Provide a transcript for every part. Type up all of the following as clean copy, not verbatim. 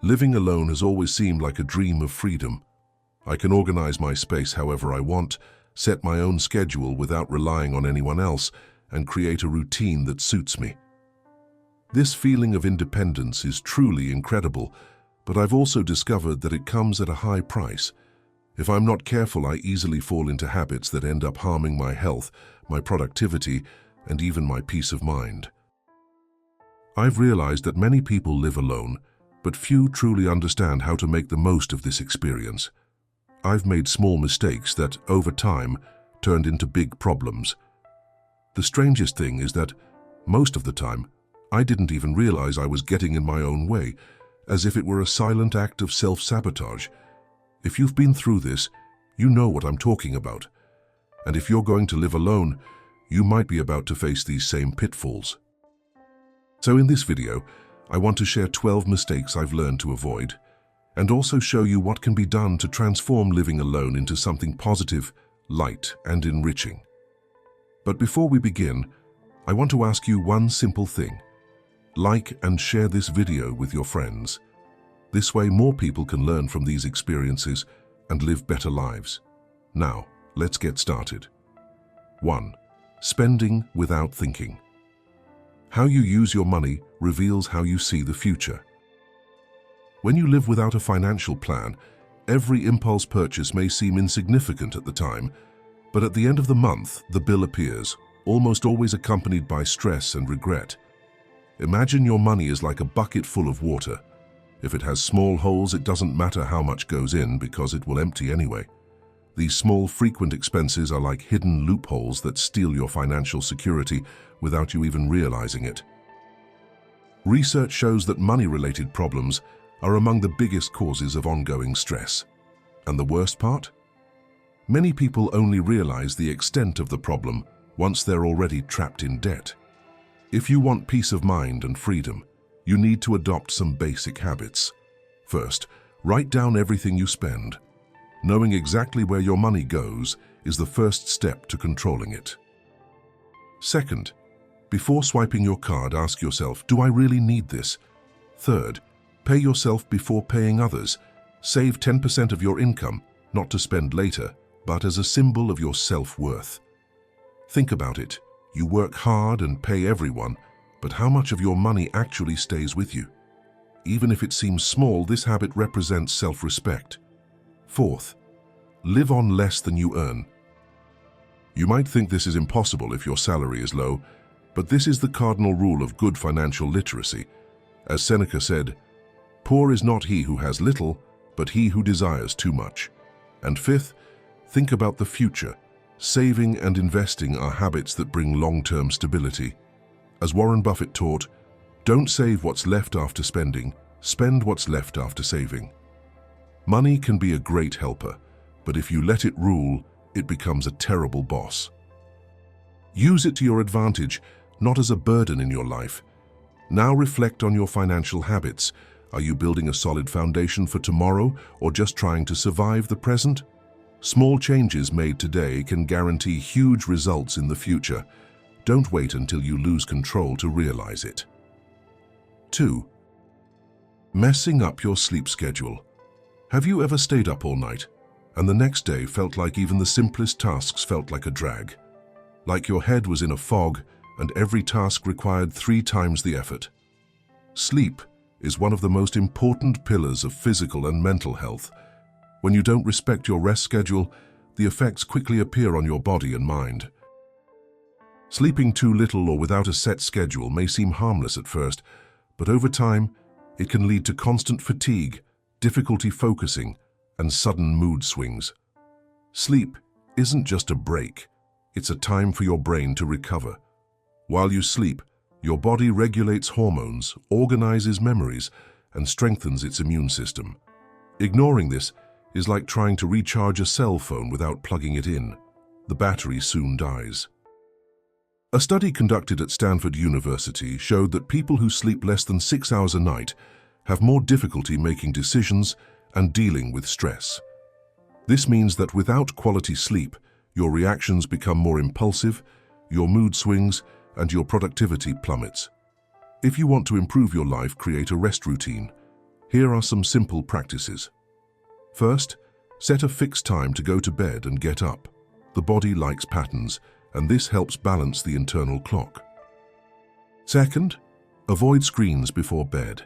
Living alone has always seemed like a dream of freedom. I can organize my space however I want, set my own schedule without relying on anyone else, and create a routine that suits me. This feeling of independence is truly incredible, but I've also discovered that it comes at a high price. If I'm not careful, I easily fall into habits that end up harming my health, my productivity, and even my peace of mind. I've realized that many people live alone, but few truly understand how to make the most of this experience. I've made small mistakes that, over time, turned into big problems. The strangest thing is that, most of the time, I didn't even realize I was getting in my own way, as if it were a silent act of self-sabotage. If you've been through this, you know what I'm talking about. And if you're going to live alone, you might be about to face these same pitfalls. So in this video, I want to share 12 mistakes I've learned to avoid, and also show you what can be done to transform living alone into something positive, light, and enriching. But before we begin, I want to ask you one simple thing. Like and share this video with your friends. This way more people can learn from these experiences and live better lives. Now, let's get started. 1. Spending without thinking. How you use your money reveals how you see the future. When you live without a financial plan, every impulse purchase may seem insignificant at the time, but at the end of the month, the bill appears, almost always accompanied by stress and regret. Imagine your money is like a bucket full of water. If it has small holes, it doesn't matter how much goes in because it will empty anyway. These small, frequent expenses are like hidden loopholes that steal your financial security without you even realizing it. Research shows that money-related problems are among the biggest causes of ongoing stress. And the worst part? Many people only realize the extent of the problem once they're already trapped in debt. If you want peace of mind and freedom, you need to adopt some basic habits. First, write down everything you spend. Knowing exactly where your money goes is the first step to controlling it. Second, before swiping your card, ask yourself, do I really need this? Third, pay yourself before paying others. Save 10% of your income, not to spend later, but as a symbol of your self-worth. Think about it. You work hard and pay everyone, but how much of your money actually stays with you? Even if it seems small, this habit represents self-respect. Fourth, live on less than you earn. You might think this is impossible if your salary is low, but this is the cardinal rule of good financial literacy. As Seneca said, "Poor is not he who has little, but he who desires too much." And fifth, think about the future. Saving and investing are habits that bring long-term stability. As Warren Buffett taught, don't save what's left after spending, spend what's left after saving. Money can be a great helper, but if you let it rule, it becomes a terrible boss. Use it to your advantage, not as a burden in your life. Now reflect on your financial habits. Are you building a solid foundation for tomorrow or just trying to survive the present? Small changes made today can guarantee huge results in the future. Don't wait until you lose control to realize it. 2. Messing up your sleep schedule. Have you ever stayed up all night, and the next day felt like even the simplest tasks felt like a drag? Like your head was in a fog, and every task required 3 times the effort? Sleep is one of the most important pillars of physical and mental health. When you don't respect your rest schedule, the effects quickly appear on your body and mind. Sleeping too little or without a set schedule may seem harmless at first, but over time, it can lead to constant fatigue, difficulty focusing, and sudden mood swings. Sleep isn't just a break, it's a time for your brain to recover. While you sleep, your body regulates hormones, organizes memories, and strengthens its immune system. Ignoring this is like trying to recharge a cell phone without plugging it in. The battery soon dies. A study conducted at Stanford University showed that people who sleep less than 6 hours a night have more difficulty making decisions and dealing with stress. This means that without quality sleep, your reactions become more impulsive, your mood swings, and your productivity plummets. If you want to improve your life, create a rest routine. Here are some simple practices. First, set a fixed time to go to bed and get up. The body likes patterns, and this helps balance the internal clock. Second, avoid screens before bed.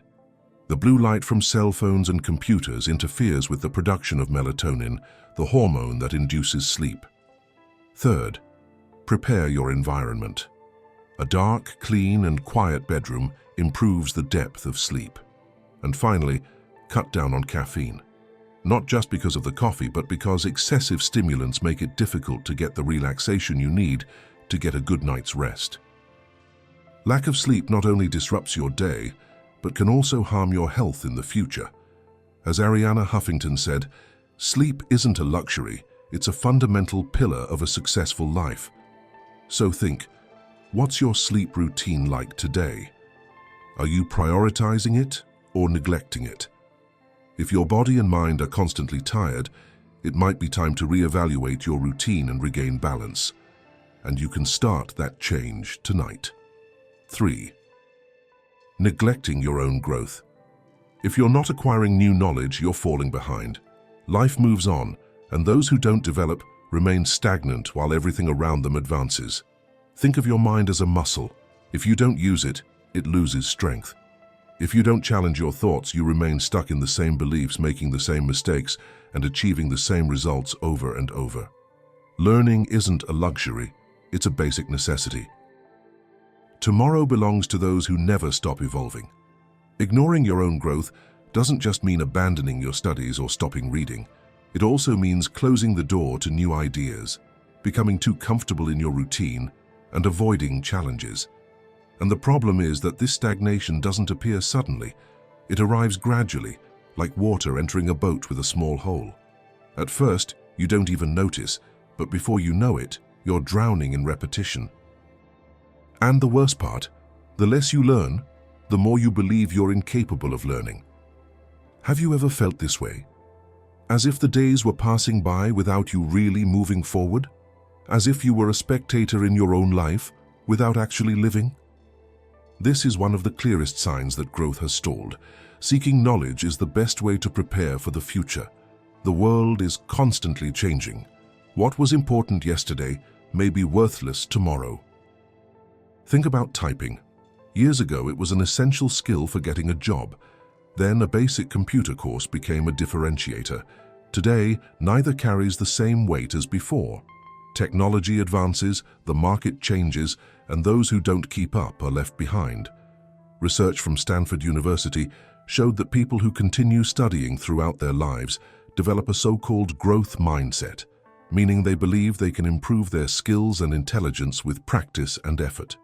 The blue light from cell phones and computers interferes with the production of melatonin, the hormone that induces sleep. Third, prepare your environment. A dark, clean, and quiet bedroom improves the depth of sleep. And finally, cut down on caffeine. Not just because of the coffee, but because excessive stimulants make it difficult to get the relaxation you need to get a good night's rest. Lack of sleep not only disrupts your day, but can also harm your health in the future. As Arianna Huffington said, sleep isn't a luxury, it's a fundamental pillar of a successful life. So think, what's your sleep routine like today? Are you prioritizing it or neglecting it? If your body and mind are constantly tired, it might be time to reevaluate your routine and regain balance. And you can start that change tonight. 3. Neglecting your own growth. If you're not acquiring new knowledge, you're falling behind. Life moves on, and those who don't develop remain stagnant while everything around them advances. Think of your mind as a muscle. If you don't use it, it loses strength. If you don't challenge your thoughts, you remain stuck in the same beliefs, making the same mistakes, and achieving the same results over and over. Learning isn't a luxury, it's a basic necessity. Tomorrow belongs to those who never stop evolving. Ignoring your own growth doesn't just mean abandoning your studies or stopping reading. It also means closing the door to new ideas, becoming too comfortable in your routine, and avoiding challenges. And the problem is that this stagnation doesn't appear suddenly. It arrives gradually, like water entering a boat with a small hole. At first, you don't even notice, but before you know it, you're drowning in repetition. And the worst part, the less you learn, the more you believe you're incapable of learning. Have you ever felt this way? As if the days were passing by without you really moving forward? As if you were a spectator in your own life without actually living? This is one of the clearest signs that growth has stalled. Seeking knowledge is the best way to prepare for the future. The world is constantly changing. What was important yesterday may be worthless tomorrow. Think about typing. Years ago, it was an essential skill for getting a job. Then a basic computer course became a differentiator. Today, neither carries the same weight as before. Technology advances, the market changes, and those who don't keep up are left behind. Research from Stanford University showed that people who continue studying throughout their lives develop a so-called growth mindset, meaning they believe they can improve their skills and intelligence with practice and effort.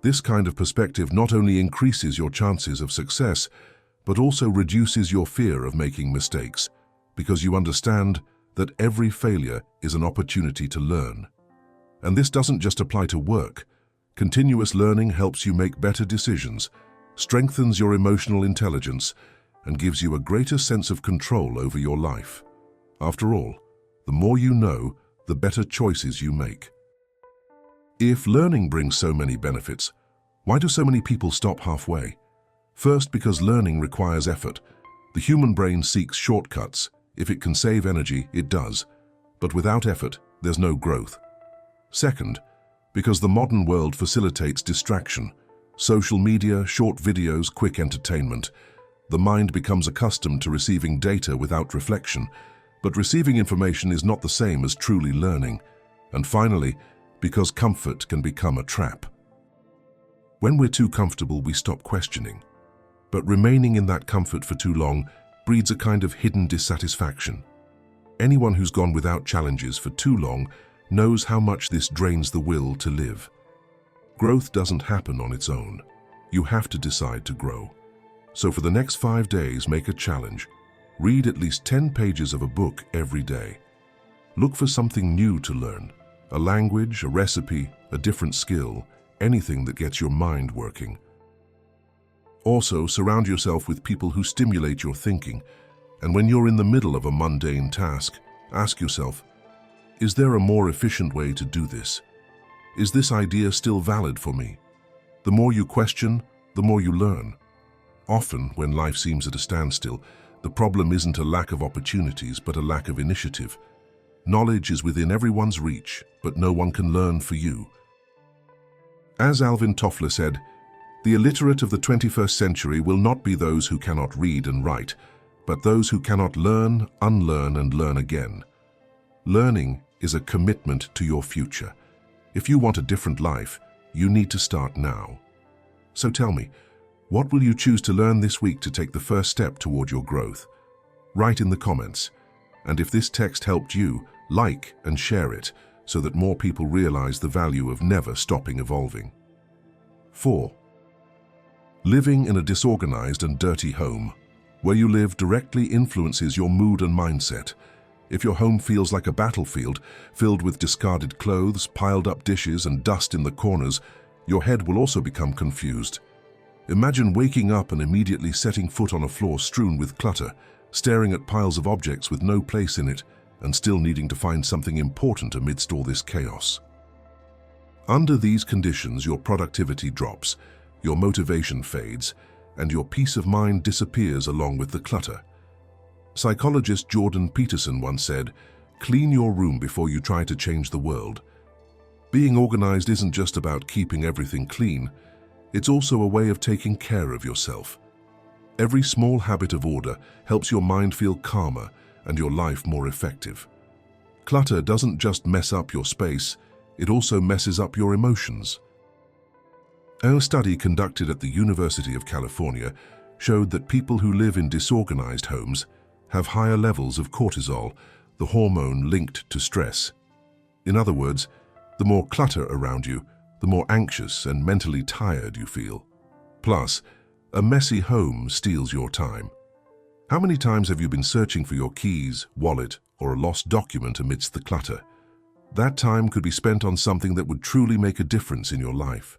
This kind of perspective not only increases your chances of success, but also reduces your fear of making mistakes, because you understand that every failure is an opportunity to learn. And this doesn't just apply to work. Continuous learning helps you make better decisions, strengthens your emotional intelligence, and gives you a greater sense of control over your life. After all, the more you know, the better choices you make. If learning brings so many benefits, why do so many people stop halfway? First, because learning requires effort. The human brain seeks shortcuts. If it can save energy, it does. But without effort, there's no growth. Second, because the modern world facilitates distraction. Social media, short videos, quick entertainment. The mind becomes accustomed to receiving data without reflection, but receiving information is not the same as truly learning. And finally, because comfort can become a trap. When we're too comfortable, we stop questioning. But remaining in that comfort for too long breeds a kind of hidden dissatisfaction. Anyone who's gone without challenges for too long knows how much this drains the will to live. Growth doesn't happen on its own. You have to decide to grow. So for the next 5 days, make a challenge. Read at least 10 pages of a book every day. Look for something new to learn. A language, a recipe, a different skill, anything that gets your mind working. Also, surround yourself with people who stimulate your thinking. And when you're in the middle of a mundane task, ask yourself, is there a more efficient way to do this? Is this idea still valid for me? The more you question, the more you learn. Often, when life seems at a standstill, the problem isn't a lack of opportunities, but a lack of initiative. Knowledge is within everyone's reach, but no one can learn for you. As Alvin Toffler said, the illiterate of the 21st century will not be those who cannot read and write, but those who cannot learn, unlearn, and learn again. Learning is a commitment to your future. If you want a different life, you need to start now. So tell me, what will you choose to learn this week to take the first step toward your growth? Write in the comments. And if this text helped you, like and share it so that more people realize the value of never stopping evolving. 4. Living in a disorganized and dirty home. Where you live directly influences your mood and mindset. If your home feels like a battlefield, filled with discarded clothes, piled up dishes, and dust in the corners, your head will also become confused. Imagine waking up and immediately setting foot on a floor strewn with clutter, staring at piles of objects with no place in it, and still needing to find something important amidst all this chaos. Under these conditions, your productivity drops, your motivation fades, and your peace of mind disappears along with the clutter. Psychologist Jordan Peterson once said, "Clean your room before you try to change the world." Being organized isn't just about keeping everything clean, it's also a way of taking care of yourself. Every small habit of order helps your mind feel calmer and your life more effective. Clutter doesn't just mess up your space, it also messes up your emotions. A study conducted at the University of California showed that people who live in disorganized homes have higher levels of cortisol, the hormone linked to stress. In other words, the more clutter around you, the more anxious and mentally tired you feel. Plus, a messy home steals your time. How many times have you been searching for your keys, wallet, or a lost document amidst the clutter? That time could be spent on something that would truly make a difference in your life.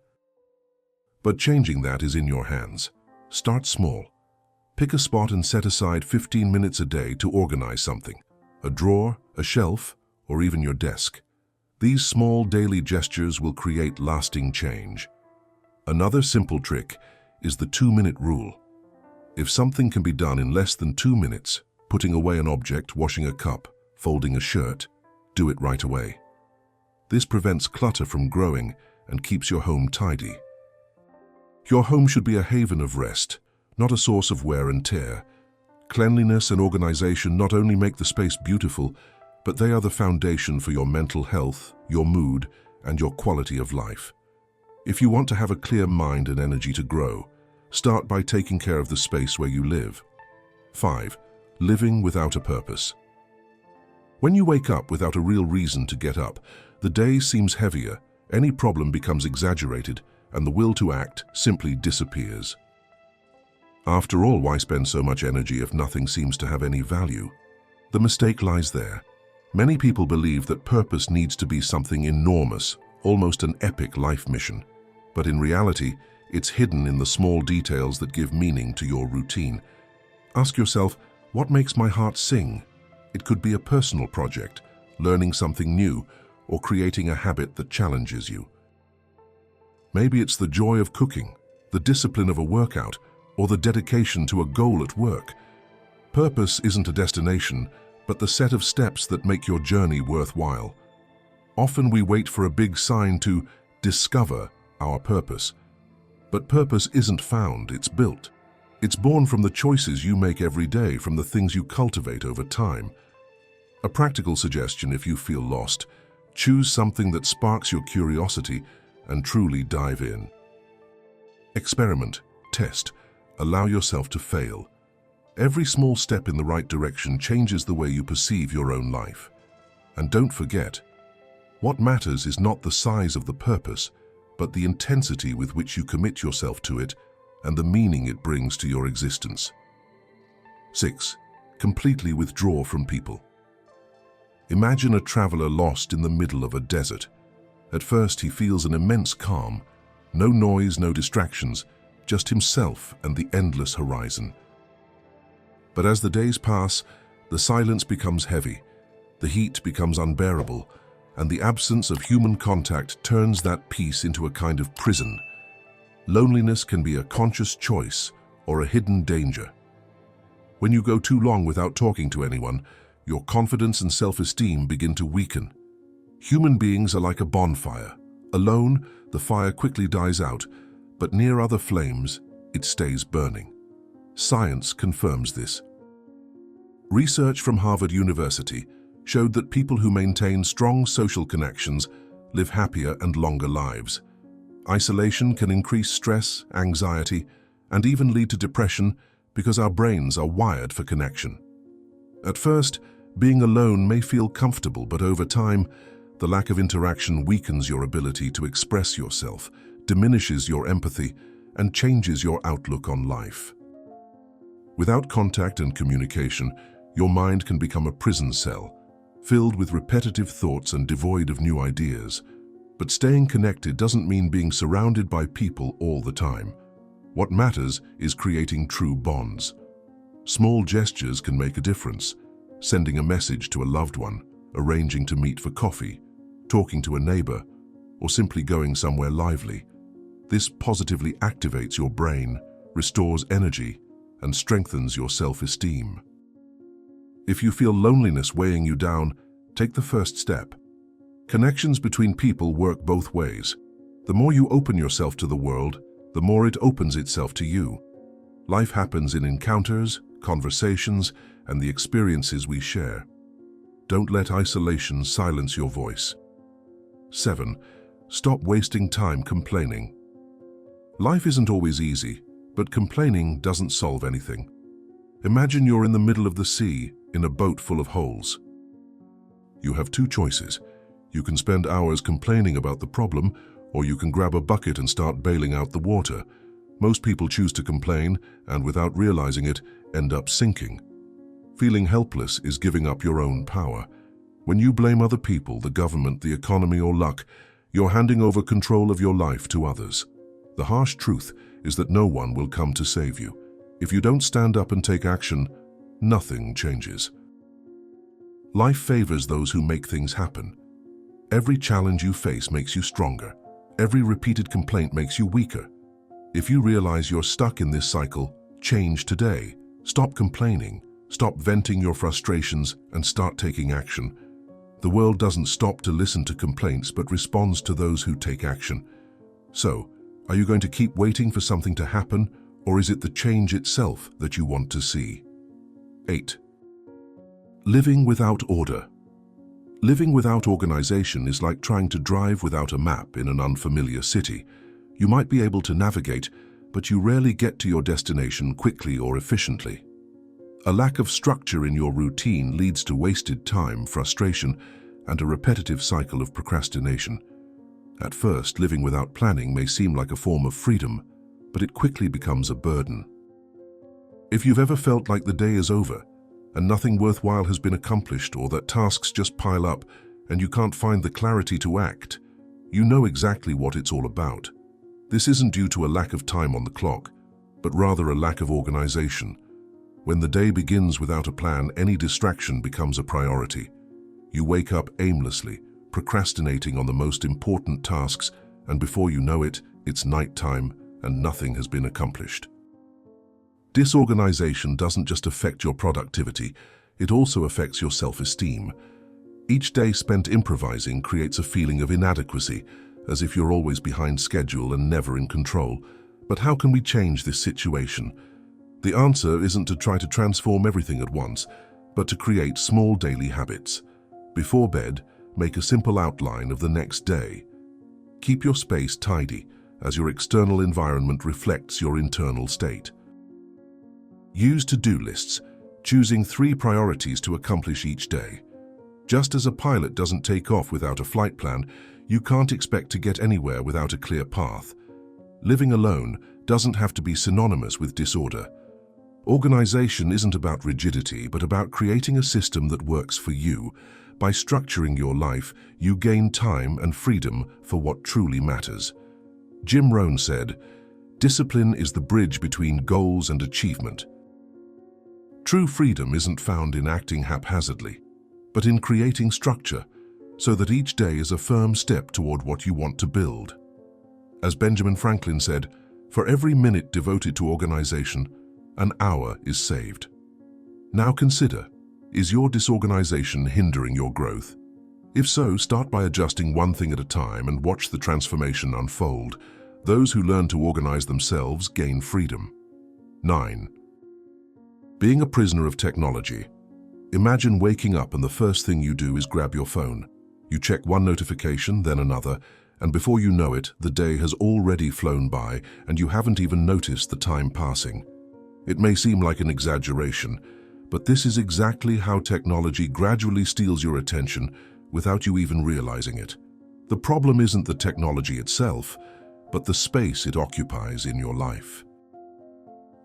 But changing that is in your hands. Start small. Pick a spot and set aside 15 minutes a day to organize something. A drawer, a shelf, or even your desk. These small daily gestures will create lasting change. Another simple trick is the 2-minute rule. If something can be done in less than 2 minutes, putting away an object, washing a cup, folding a shirt, do it right away. This prevents clutter from growing and keeps your home tidy. Your home should be a haven of rest, not a source of wear and tear. Cleanliness and organization not only make the space beautiful, but they are the foundation for your mental health, your mood, and your quality of life. If you want to have a clear mind and energy to grow, start by taking care of the space where you live. 5. Living without a purpose. When you wake up without a real reason to get up, the day seems heavier, any problem becomes exaggerated, and the will to act simply disappears. After all, why spend so much energy if nothing seems to have any value? The mistake lies there. Many people believe that purpose needs to be something enormous, almost an epic life mission. But in reality, it's hidden in the small details that give meaning to your routine. Ask yourself, what makes my heart sing? It could be a personal project, learning something new, or creating a habit that challenges you. Maybe it's the joy of cooking, the discipline of a workout, or the dedication to a goal at work. Purpose isn't a destination, but the set of steps that make your journey worthwhile. Often we wait for a big sign to discover our purpose. But purpose isn't found, it's built. It's born from the choices you make every day, from the things you cultivate over time. A practical suggestion: if you feel lost, choose something that sparks your curiosity and truly dive in. Experiment, test, allow yourself to fail. Every small step in the right direction changes the way you perceive your own life. And don't forget, what matters is not the size of the purpose, but the intensity with which you commit yourself to it and the meaning it brings to your existence. 6. Completely withdraw from people. Imagine a traveler lost in the middle of a desert. At first, he feels an immense calm. No noise, no distractions, just himself and the endless horizon. But as the days pass, the silence becomes heavy, the heat becomes unbearable, and the absence of human contact turns that peace into a kind of prison. Loneliness can be a conscious choice or a hidden danger. When you go too long without talking to anyone, your confidence and self-esteem begin to weaken. Human beings are like a bonfire. Alone, the fire quickly dies out, but near other flames, it stays burning. Science confirms this. Research from Harvard University showed that people who maintain strong social connections live happier and longer lives. Isolation can increase stress, anxiety, and even lead to depression because our brains are wired for connection. At first, being alone may feel comfortable, but over time, the lack of interaction weakens your ability to express yourself, diminishes your empathy, and changes your outlook on life. Without contact and communication, your mind can become a prison cell, filled with repetitive thoughts and devoid of new ideas. But staying connected doesn't mean being surrounded by people all the time. What matters is creating true bonds. Small gestures can make a difference. Sending a message to a loved one, arranging to meet for coffee, talking to a neighbor, or simply going somewhere lively. This positively activates your brain, restores energy, and strengthens your self-esteem. If you feel loneliness weighing you down, take the first step. Connections between people work both ways. The more you open yourself to the world, the more it opens itself to you. Life happens in encounters, conversations, and the experiences we share. Don't let isolation silence your voice. 7. Stop wasting time complaining. Life isn't always easy, but complaining doesn't solve anything. Imagine you're in the middle of the sea, in a boat full of holes. You have two choices. You can spend hours complaining about the problem, or you can grab a bucket and start bailing out the water. Most people choose to complain, and without realizing it, end up sinking. Feeling helpless is giving up your own power. When you blame other people, the government, the economy, or luck, you're handing over control of your life to others. The harsh truth is that no one will come to save you. If you don't stand up and take action, nothing changes. Life favors those who make things happen. Every challenge you face makes you stronger. Every repeated complaint makes you weaker. If you realize you're stuck in this cycle, change today. Stop complaining, stop venting your frustrations, and start taking action. The world doesn't stop to listen to complaints, but responds to those who take action. So, are you going to keep waiting for something to happen, or is it the change itself that you want to see? 8. Living without order. Living without organization is like trying to drive without a map in an unfamiliar city. You might be able to navigate, but you rarely get to your destination quickly or efficiently. A lack of structure in your routine leads to wasted time, frustration, and a repetitive cycle of procrastination. At first, living without planning may seem like a form of freedom, but it quickly becomes a burden. If you've ever felt like the day is over, and nothing worthwhile has been accomplished, or that tasks just pile up and you can't find the clarity to act, you know exactly what it's all about. This isn't due to a lack of time on the clock, but rather a lack of organization. When the day begins without a plan, any distraction becomes a priority. You wake up aimlessly, procrastinating on the most important tasks, and before you know it, it's nighttime and nothing has been accomplished. Disorganization doesn't just affect your productivity, it also affects your self-esteem. Each day spent improvising creates a feeling of inadequacy, as if you're always behind schedule and never in control. But how can we change this situation? The answer isn't to try to transform everything at once, but to create small daily habits. Before bed, make a simple outline of the next day. Keep your space tidy, as your external environment reflects your internal state. Use to-do lists, choosing 3 priorities to accomplish each day. Just as a pilot doesn't take off without a flight plan, you can't expect to get anywhere without a clear path. Living alone doesn't have to be synonymous with disorder. Organization isn't about rigidity, but about creating a system that works for you. By structuring your life, you gain time and freedom for what truly matters. Jim Rohn said, "Discipline is the bridge between goals and achievement." True freedom isn't found in acting haphazardly, but in creating structure, so that each day is a firm step toward what you want to build. As Benjamin Franklin said, For every minute devoted to organization, an hour is saved. Now consider, is your disorganization hindering your growth? If so, start by adjusting one thing at a time and watch the transformation unfold. Those who learn to organize themselves gain freedom. 9. Being a prisoner of technology. Imagine waking up and the first thing you do is grab your phone. You check one notification, then another, and before you know it, the day has already flown by and you haven't even noticed the time passing. It may seem like an exaggeration, but this is exactly how technology gradually steals your attention without you even realizing it. The problem isn't the technology itself, but the space it occupies in your life.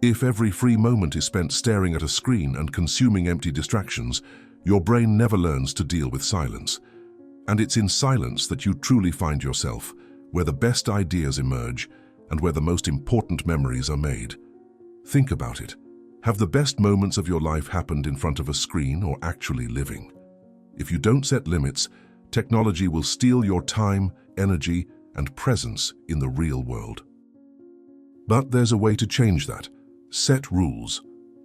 If every free moment is spent staring at a screen and consuming empty distractions, your brain never learns to deal with silence. And it's in silence that you truly find yourself, where the best ideas emerge and where the most important memories are made. Think about it. Have the best moments of your life happened in front of a screen or actually living? If you don't set limits, technology will steal your time, energy, and presence in the real world. But there's a way to change that. Set rules.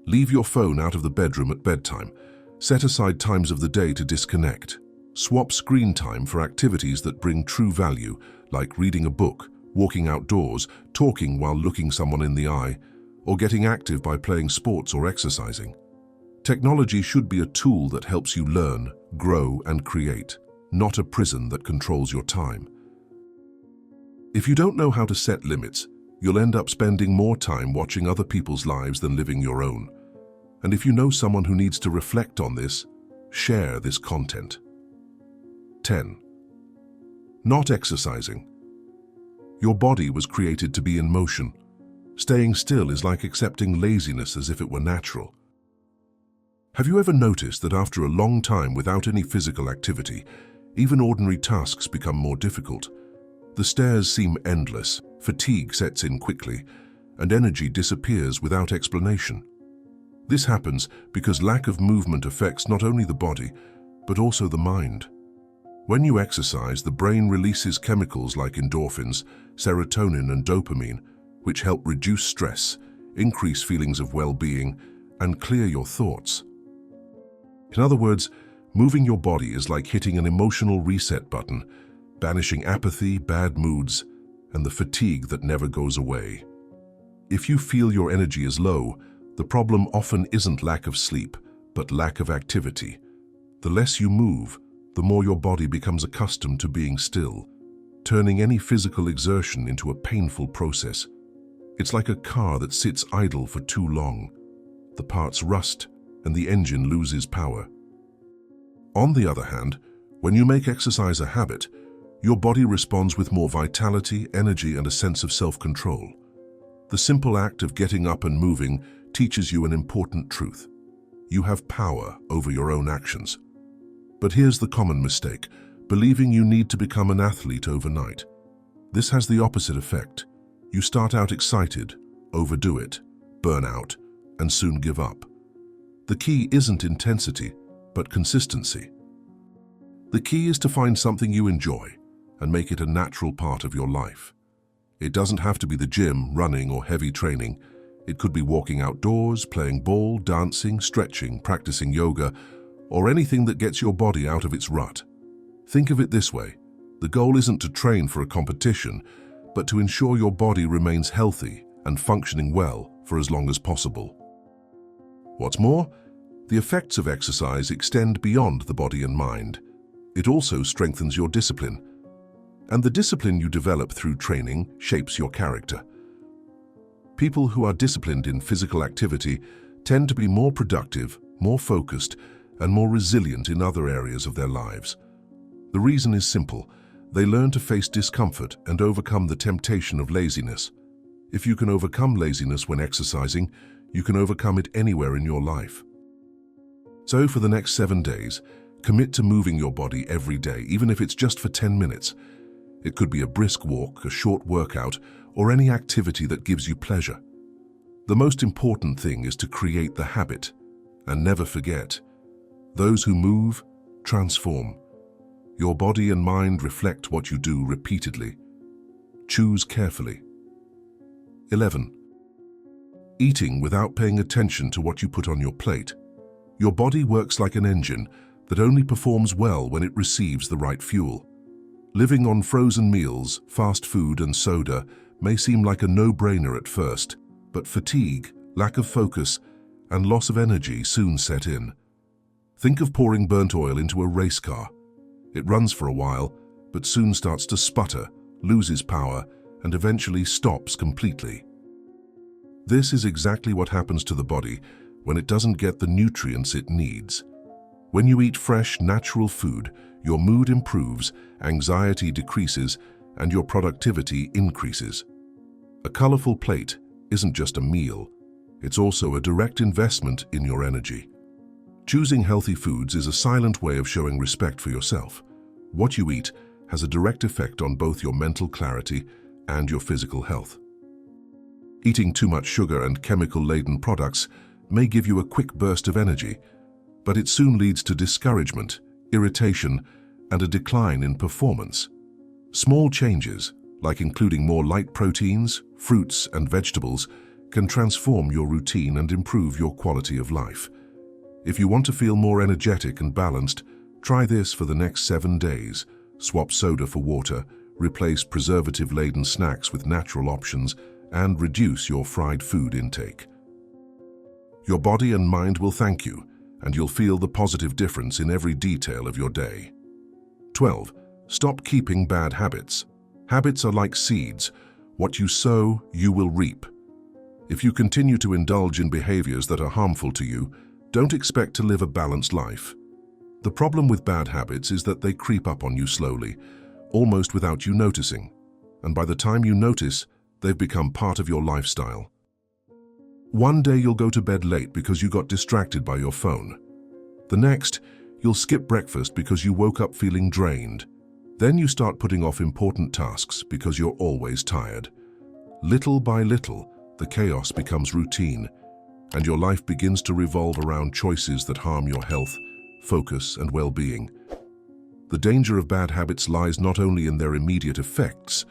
Leave your phone out of the bedroom at bedtime. Set aside times of the day to disconnect. Swap screen time for activities that bring true value, like reading a book, walking outdoors, talking while looking someone in the eye, or getting active by playing sports or exercising. Technology should be a tool that helps you learn, grow, and create, not a prison that controls your time. If you don't know how to set limits, you'll end up spending more time watching other people's lives than living your own. And if you know someone who needs to reflect on this, share this content. 10. Not exercising. Your body was created to be in motion. Staying still is like accepting laziness as if it were natural. Have you ever noticed that after a long time without any physical activity, even ordinary tasks become more difficult? The stairs seem endless, fatigue sets in quickly, and energy disappears without explanation. This happens because lack of movement affects not only the body, but also the mind. When you exercise, the brain releases chemicals like endorphins, serotonin, and dopamine, which help reduce stress, increase feelings of well-being, and clear your thoughts. In other words, moving your body is like hitting an emotional reset button, banishing apathy, bad moods, and the fatigue that never goes away. If you feel your energy is low, the problem often isn't lack of sleep, but lack of activity. The less you move, the more your body becomes accustomed to being still, turning any physical exertion into a painful process. It's like a car that sits idle for too long. The parts rust and the engine loses power. On the other hand, when you make exercise a habit, your body responds with more vitality, energy, and a sense of self-control. The simple act of getting up and moving teaches you an important truth. You have power over your own actions. But here's the common mistake, believing you need to become an athlete overnight. This has the opposite effect. You start out excited, overdo it, burn out, and soon give up. The key isn't intensity, but consistency. The key is to find something you enjoy and make it a natural part of your life. It doesn't have to be the gym, running, or heavy training. It could be walking outdoors, playing ball, dancing, stretching, practicing yoga, or anything that gets your body out of its rut. Think of it this way. The goal isn't to train for a competition, but to ensure your body remains healthy and functioning well for as long as possible. What's more, the effects of exercise extend beyond the body and mind. It also strengthens your discipline. And the discipline you develop through training shapes your character. People who are disciplined in physical activity tend to be more productive, more focused, and more resilient in other areas of their lives. The reason is simple. They learn to face discomfort and overcome the temptation of laziness. If you can overcome laziness when exercising, you can overcome it anywhere in your life. So for the next 7 days, commit to moving your body every day, even if it's just for 10 minutes. It could be a brisk walk, a short workout, or any activity that gives you pleasure. The most important thing is to create the habit, and never forget, those who move, transform. Your body and mind reflect what you do repeatedly. Choose carefully. 11. Eating without paying attention to what you put on your plate. Your body works like an engine that only performs well when it receives the right fuel. Living on frozen meals, fast food, and soda may seem like a no-brainer at first, but fatigue, lack of focus, and loss of energy soon set in. Think of pouring burnt oil into a race car. It runs for a while, but soon starts to sputter, loses power, and eventually stops completely. This is exactly what happens to the body when it doesn't get the nutrients it needs. When you eat fresh, natural food, your mood improves, anxiety decreases, and your productivity increases. A colorful plate isn't just a meal, it's also a direct investment in your energy. Choosing healthy foods is a silent way of showing respect for yourself. What you eat has a direct effect on both your mental clarity and your physical health. Eating too much sugar and chemical-laden products may give you a quick burst of energy, but it soon leads to discouragement, irritation, and a decline in performance. Small changes, like including more light proteins, fruits, and vegetables, can transform your routine and improve your quality of life. If you want to feel more energetic and balanced, try this for the next 7 days. Swap soda for water, replace preservative-laden snacks with natural options, and reduce your fried food intake. Your body and mind will thank you, and you'll feel the positive difference in every detail of your day. 12. Stop keeping bad habits. Habits are like seeds. What you sow, you will reap. If you continue to indulge in behaviors that are harmful to you, don't expect to live a balanced life. The problem with bad habits is that they creep up on you slowly, almost without you noticing. And by the time you notice, they've become part of your lifestyle. One day you'll go to bed late because you got distracted by your phone. The next, you'll skip breakfast because you woke up feeling drained. Then you start putting off important tasks because you're always tired. Little by little, the chaos becomes routine, and your life begins to revolve around choices that harm your health, focus, and well-being. The danger of bad habits lies not only in their immediate effects,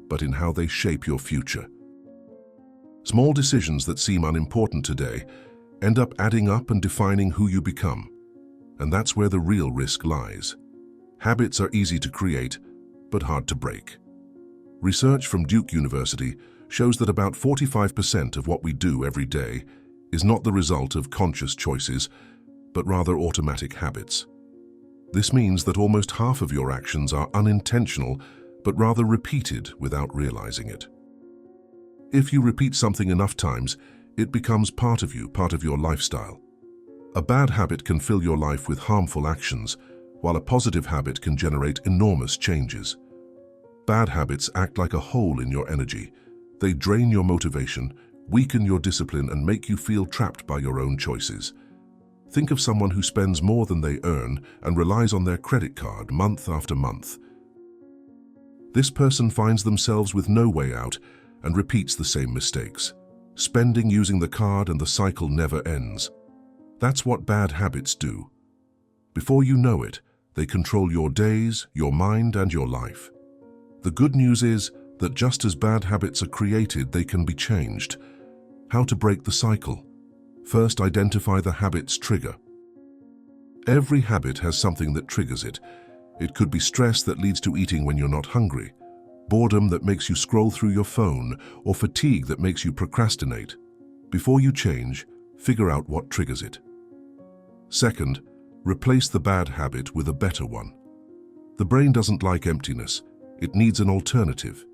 but in how they shape your future. Small decisions that seem unimportant today end up adding up and defining who you become. And that's where the real risk lies. Habits are easy to create, but hard to break. Research from Duke University shows that about 45% of what we do every day is not the result of conscious choices, but rather automatic habits. This means that almost half of your actions are unintentional, but rather repeated without realizing it. If you repeat something enough times, it becomes part of you, part of your lifestyle. A bad habit can fill your life with harmful actions, while a positive habit can generate enormous changes. Bad habits act like a hole in your energy. They drain your motivation, weaken your discipline, and make you feel trapped by your own choices. Think of someone who spends more than they earn and relies on their credit card month after month. This person finds themselves with no way out and repeats the same mistakes, spending using the card, and the cycle never ends. That's what bad habits do. Before you know it, they control your days, your mind, and your life. The good news is that just as bad habits are created, they can be changed. How to break the cycle? First, identify the habit's trigger. Every habit has something that triggers it. It could be stress that leads to eating when you're not hungry, boredom that makes you scroll through your phone, or fatigue that makes you procrastinate. Before you change, figure out what triggers it. Second, replace the bad habit with a better one. The brain doesn't like emptiness. It needs an alternative.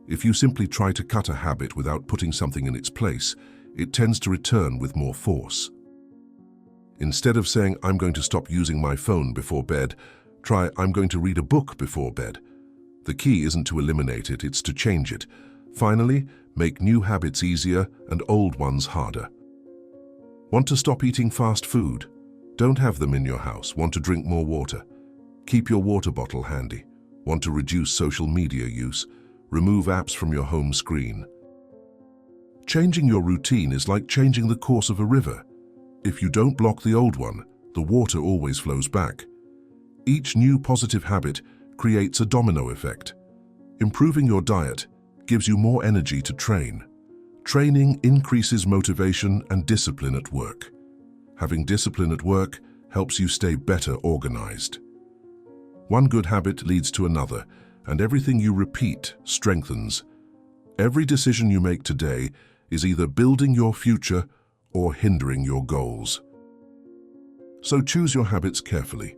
If you simply try to cut a habit without putting something in its place, it tends to return with more force. Instead of saying, "I'm going to stop using my phone before bed," try, "I'm going to read a book before bed." The key isn't to eliminate it, it's to change it. Finally, make new habits easier and old ones harder. Want to stop eating fast food? Don't have them in your house. Want to drink more water? Keep your water bottle handy. Want to reduce social media use? Remove apps from your home screen. Changing your routine is like changing the course of a river. If you don't block the old one, the water always flows back. Each new positive habit creates a domino effect. Improving your diet gives you more energy to train. Training increases motivation and discipline at work. Having discipline at work helps you stay better organized. One good habit leads to another, and everything you repeat strengthens. Every decision you make today is either building your future or hindering your goals. So choose your habits carefully.